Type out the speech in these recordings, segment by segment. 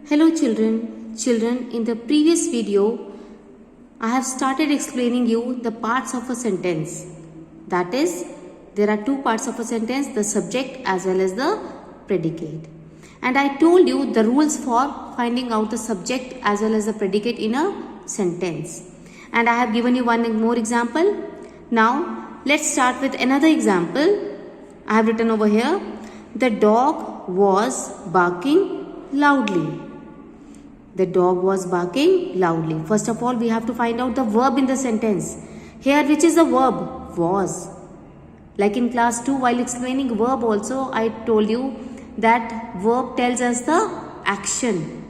Hello children. Children, in the previous video, I have started explaining you the parts of a sentence. That is, there are two parts of a sentence, the subject as well as the predicate. And I told you the rules for finding out the subject as well as the predicate in a sentence. And I have given you one more example. Now, let's start with another example. I have written over here, the dog was barking loudly. The dog was barking loudly. First of all, we have to find out the verb in the sentence. Here, which is the verb? Was. Like in class 2, while explaining verb also, I told you that verb tells us the action.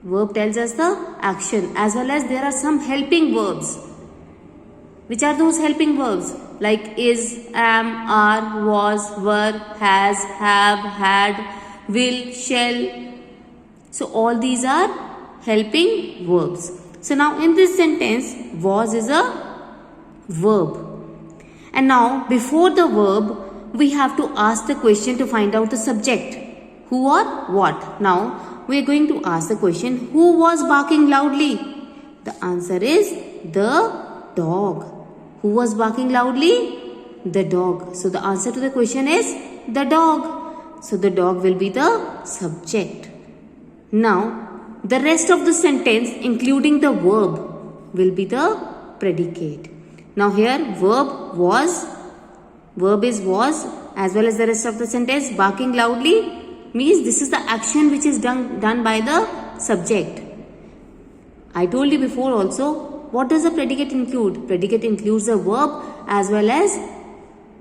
Verb tells us the action, as well as there are some helping verbs. Which are those helping verbs? Like is, am, are, was, were, has, have, had, will, shall. So all these are helping verbs. So now in this sentence, was is a verb. And now before the verb, we have to ask the question to find out the subject. Who or what? Now we are going to ask the question, who was barking loudly? The answer is the dog. Who was barking loudly? The dog. So the answer to the question is the dog. So the dog will be the subject. Now, the rest of the sentence, including the verb, will be the predicate. Now here, verb is was, as well as the rest of the sentence, barking loudly, means this is the action which is done by the subject. I told you before also, what does the predicate include? Predicate includes the verb as well as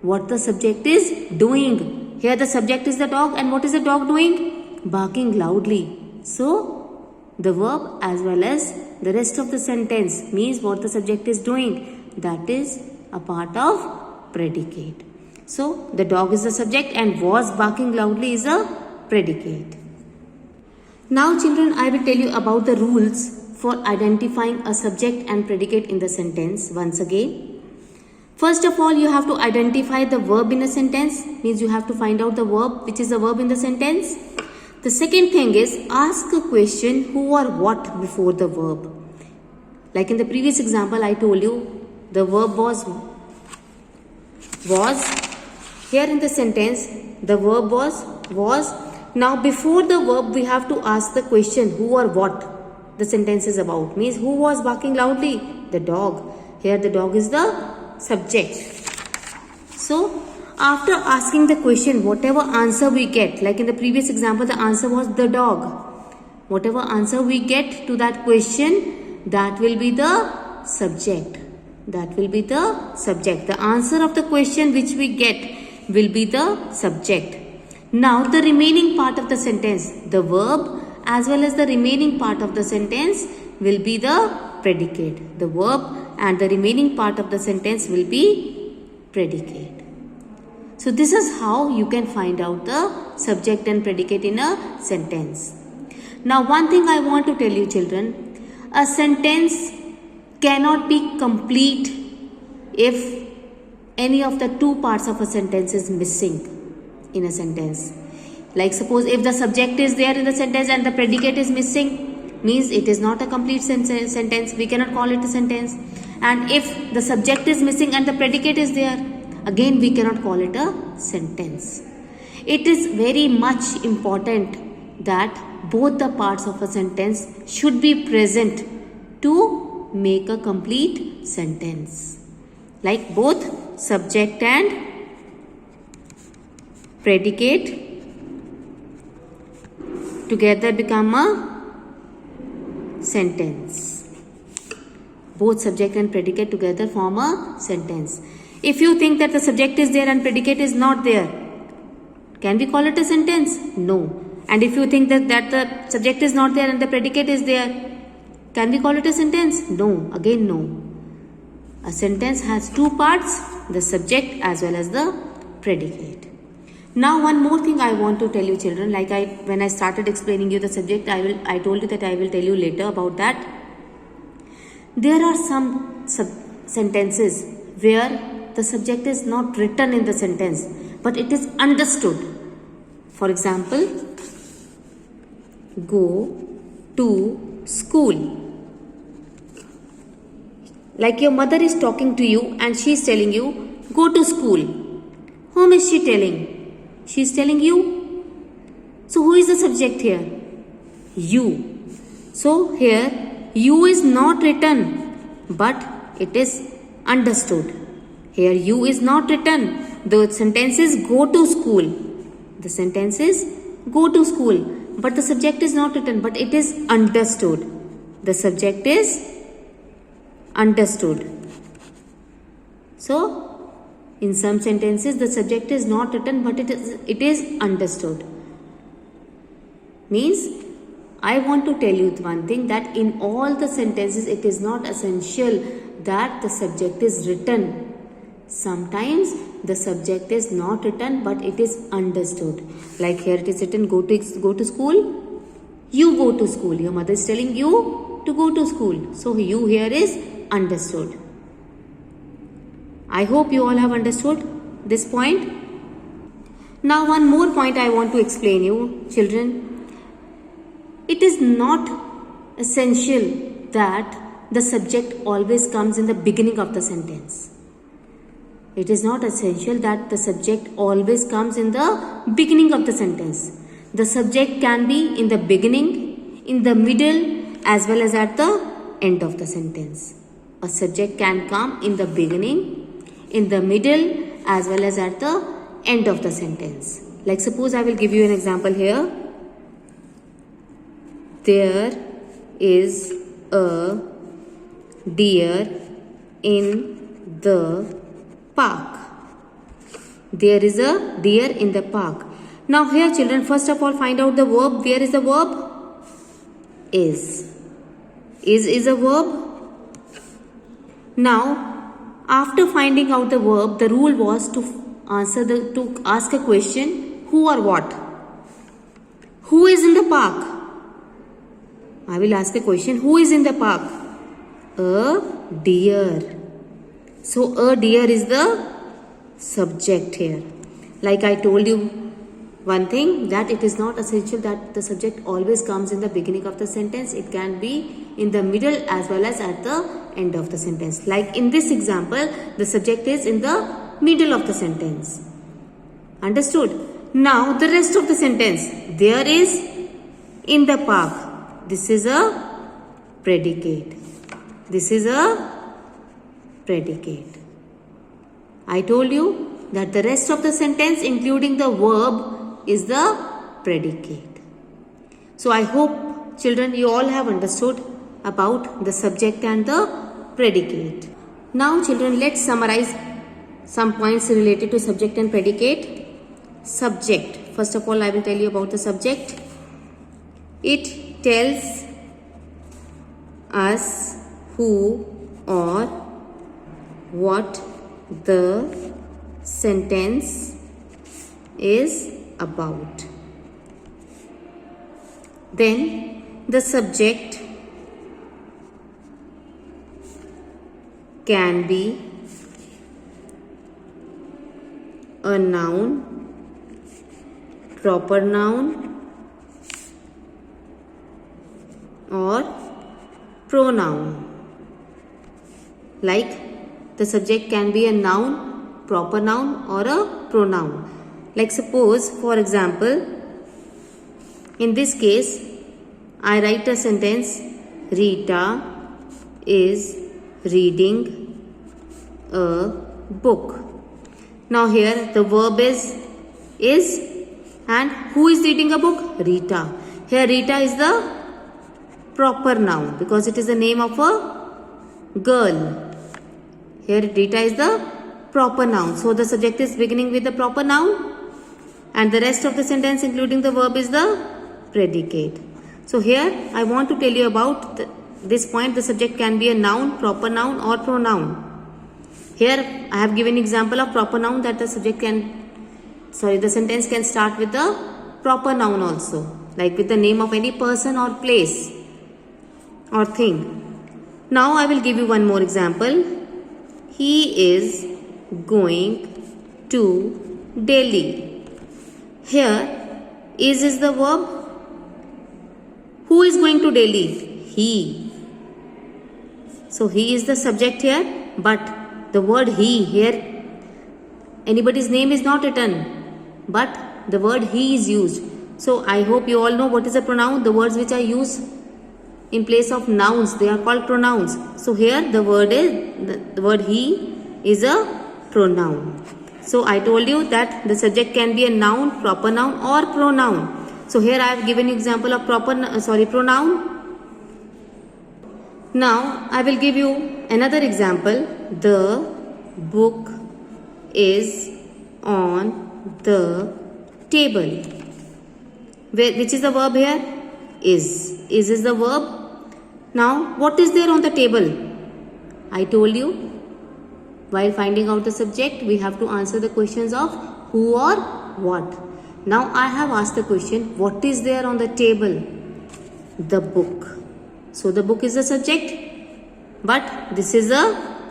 what the subject is doing. Here the subject is the dog, and what is the dog doing? Barking loudly. So, the verb as well as the rest of the sentence means what the subject is doing. That is a part of predicate. So, the dog is the subject and was barking loudly is a predicate. Now, children, I will tell you about the rules for identifying a subject and predicate in the sentence once again. First of all, you have to identify the verb in a sentence. Means you have to find out the verb, which is the verb in the sentence. The second thing is, ask a question who or what before the verb. Like in the previous example, I told you the verb was. Here in the sentence, the verb was. Now before the verb, we have to ask the question who or what the sentence is about. Means who was barking loudly? The dog. Here the dog is the subject. So, after asking the question, whatever answer we get, like in the previous example, the answer was the dog. Whatever answer we get to that question, that will be the subject. That will be the subject. The answer of the question which we get will be the subject. Now, the remaining part of the sentence, the verb as well as the remaining part of the sentence will be the predicate. The verb and the remaining part of the sentence will be predicate. So this is how you can find out the subject and predicate in a sentence. Now one thing I want to tell you children, a sentence cannot be complete if any of the two parts of a sentence is missing in a sentence. Like suppose if the subject is there in the sentence and the predicate is missing, means it is not a complete sentence. We cannot call it a sentence. And if the subject is missing and the predicate is there, again we cannot call it a sentence. It is very much important that both the parts of a sentence should be present to make a complete sentence. Like both subject and predicate together become a sentence. Both subject and predicate together form a sentence. If you think that the subject is there and predicate is not there, can we call it a sentence? No. And if you think that the subject is not there and the predicate is there, can we call it a sentence? No. Again, no. A sentence has two parts, the subject as well as the predicate. Now, one more thing I want to tell you children, like when I started explaining you the subject, I told you that I will tell you later about that. There are some sentences where the subject is not written in the sentence, but it is understood. For example, go to school. Like your mother is talking to you and she is telling you, go to school. Whom is she telling? She is telling you. So who is the subject here? You. So here you is not written, but it is understood. Here you is not written. The sentence is go to school. The sentence is go to school. But the subject is not written, but it is understood. The subject is understood. So, in some sentences, the subject is not written, but it is understood. Means, I want to tell you one thing, that in all the sentences, it is not essential that the subject is written. Sometimes the subject is not written, but it is understood. Like here it is written, go to school. You go to school. Your mother is telling you to go to school. So you here is understood. I hope you all have understood this point. Now one more point I want to explain you, children. It is not essential that the subject always comes in the beginning of the sentence. It is not essential that the subject always comes in the beginning of the sentence. The subject can be in the beginning, in the middle, as well as at the end of the sentence. A subject can come in the beginning, in the middle, as well as at the end of the sentence. Like suppose I will give you an example here. There is a deer in the park. There is a deer in the park. Now here children, first of all find out the verb. Where is the verb? Is. Is a verb. Now after finding out the verb, the rule was to ask a question, who or what? Who is in the park? I will ask a question, who is in the park? A deer. So a deer is the subject here. Like I told you one thing, that it is not essential that the subject always comes in the beginning of the sentence. It can be in the middle as well as at the end of the sentence. Like in this example, the subject is in the middle of the sentence. Understood? Now the rest of the sentence. There is in the park. This is a predicate. This is a predicate. I told you that the rest of the sentence including the verb is the predicate. So I hope children you all have understood about the subject and the predicate. Now children, let's summarize some points related to subject and predicate. Subject. First of all I will tell you about the subject. It tells us who or what the sentence is about. Then the subject can be a noun, proper noun, or pronoun. Like the subject can be a noun, proper noun, or a pronoun. Like suppose for example, in this case I write a sentence, Rita is reading a book. Now here the verb is, and who is reading a book? Rita. Here Rita is the proper noun because it is the name of a girl. Here Rita is the proper noun. So the subject is beginning with the proper noun and the rest of the sentence including the verb is the predicate. So here I want to tell you about this point. The subject can be a noun, proper noun, or pronoun. Here I have given example of proper noun that the sentence can start with the proper noun also, like with the name of any person or place or thing. Now I will give you one more example. He is going to Delhi. Here is the verb Who is going to Delhi? He. So he is the subject here, but the word he here, anybody's name is not written, but the word he is used. So I hope you all know what is a pronoun. The words which are used in place of nouns, they are called pronouns. So here the word he is a pronoun. So I told you that the subject can be a noun, proper noun or pronoun. So here I have given you example of pronoun. Now I will give you another example. The book is on the table. Which is the verb here? Is. Is the verb. Now what is there on the table? I told you, while finding out the subject, we have to answer the questions of who or what. Now I have asked the question, what is there on the table? The book. So the book is the subject, but this is a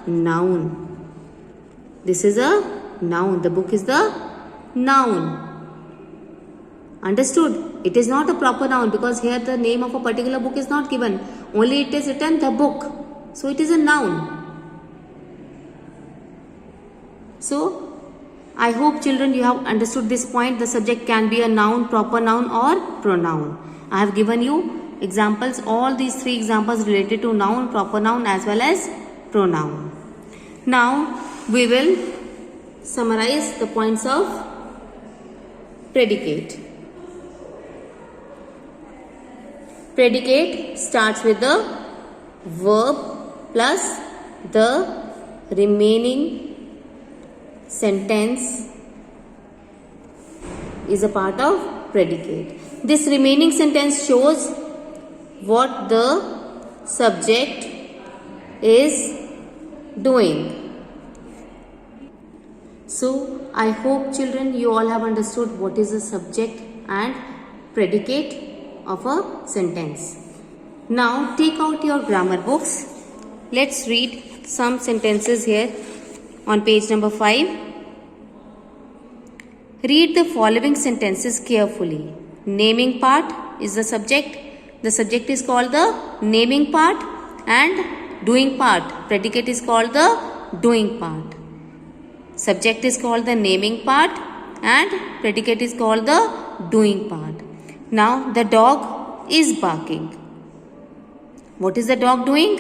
noun. This is a noun. The book is the noun. Understood? It is not a proper noun because here the name of a particular book is not given. Only it is written the book. So it is a noun. So I hope children you have understood this point. The subject can be a noun, proper noun or pronoun. I have given you examples, all these three examples related to noun, proper noun as well as pronoun. Now we will summarize the points of predicate. Predicate starts with the verb plus the remaining sentence is a part of predicate. This remaining sentence shows what the subject is doing. So I hope children you all have understood what is the subject and predicate of a sentence. Now take out your grammar books. Let's read some sentences here on page number 5. Read the following sentences carefully. Naming part is the subject. The subject is called the naming part and doing part. Predicate is called the doing part. Subject is called the naming part and predicate is called the doing part. Now the dog is barking. What is the dog doing?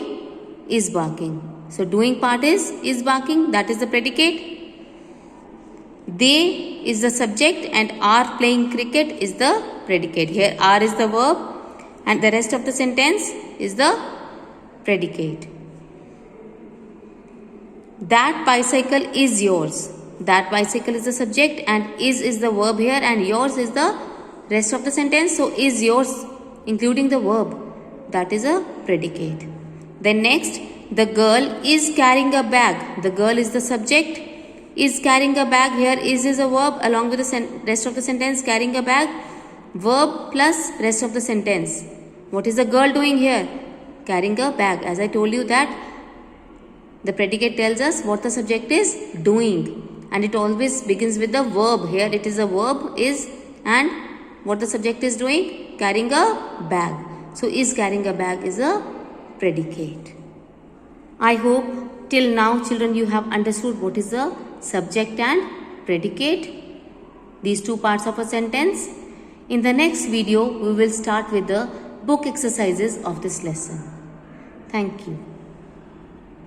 Is barking. So doing part is barking, that is the predicate. They is the subject and are playing cricket is the predicate. Here are is the verb and the rest of the sentence is the predicate. That bicycle is yours. That bicycle is the subject and is the verb here and yours is the rest of the sentence. So is yours including the verb, that is a predicate. Then next, the girl is carrying a bag. The girl is the subject. Is carrying a bag, here is a verb along with the rest of the sentence. Carrying a bag, verb plus rest of the sentence. What is the girl doing here? Carrying a bag. As I told you that the predicate tells us what the subject is doing and it always begins with the verb. Here it is a verb is and what the subject is doing? Carrying a bag. So is carrying a bag is a predicate. I hope till now children you have understood what is the subject and predicate, these two parts of a sentence. In the next video we will start with the book exercises of this lesson. Thank you.